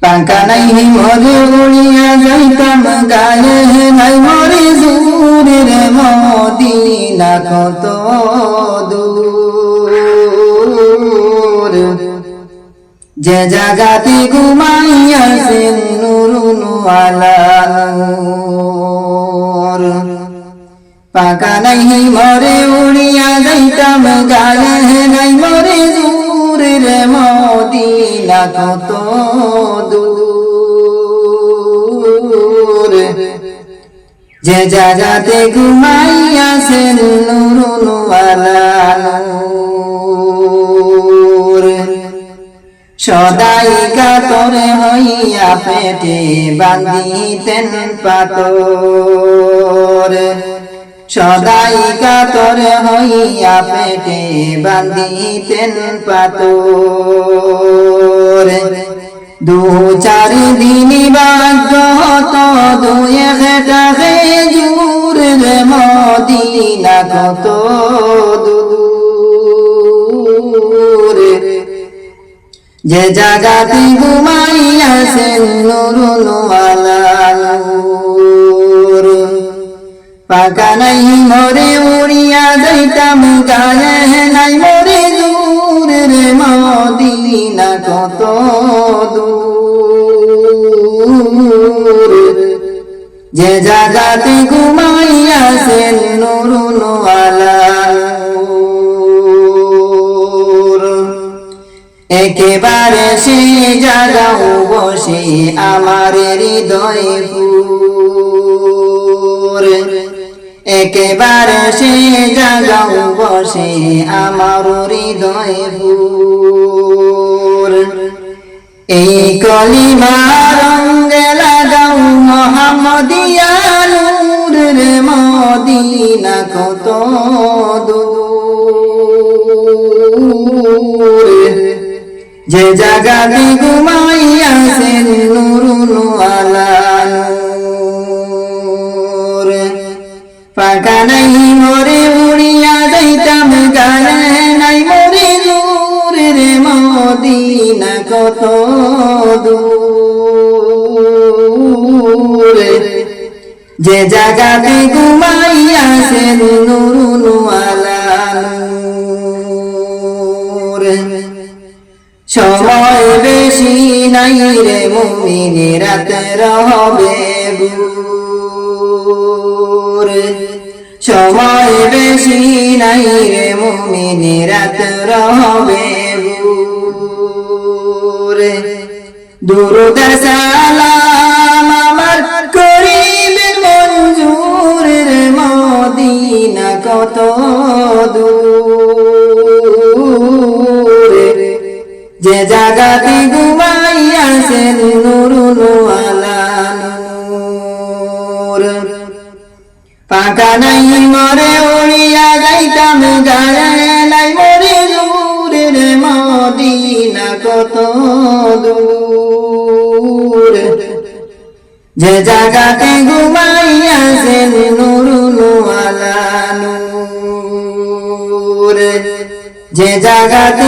পাঙ্কা নাই মরে উড়িয়া যাইতাম গায়ে নাই মরে জুরের মদিনা কত দূর যে জাগাতে ঘুমাইয়াছেন নূরুন ওয়ালা নূর পাঙ্কা নাই মরে উড়িয়া যাইতাম গায়ে নাই মরে জুরের মদিনা কত দূর যে জাগাতে ঘুমাইয়াছেন নূরুন ওয়ালা নূর সদাই কাতরে হইয়া পেটে বান্ধিতেন পাতর সদাই কাতরে হইয়া পেটে বান্ধিতেন পাতর দু চার দিন ভাগ্য হত দুয়ে ঘেটা খেজুর রে মদিনা কত দূর যে জাগাতে ঘুমাইয়াছেন নূরুন ওয়ালা নূর পাকা নাই মরে উড়িয়া যাইতাম গায়ে নাই মরে দূর রে মদিনা কত দূর যে জাগাতে ঘুমাইয়াছেন নূরুন ওয়ালা নূর একেবারে সে জাগাও বসে আমার হৃদয় পুর একেবারে সে জাগাও বসে আমার হৃদয় পুর এই কলিমা রঙে লাগাও মোহাম্মদিয়া নূর রে মদিনা কত দূর যে জাগাতে ঘুমাইয়াছেন নূরুন ওয়ালা নূর পাকা নাই মরে উড়িয়া যাইতাম গায়ে নাই মরে দূর রে মদিনা কত দূর যে জাগাতে ঘুমাইয়াছেন নূরুন ওয়ালা নূর সময় বেশি নাই রে মুমিন রাতের হবে ভোর সময় বেশি নাই রে মুমিন রাতের হবে ভোর দুরূদ সালাম আমার করিবেন মঞ্জুর রে মদিনা কত দূর যে জাগাতে ঘুমাইয়াছেন নূরুন ওয়ালা নূর পাকা নাই মরে উড়িয়া যাইতাম গায়ে নাই মরে দূর রে মদিনা কত দূর যে জাগাতে ঘুমাইয়াছেন নূরুন ওয়ালা নূর যে জাগাতে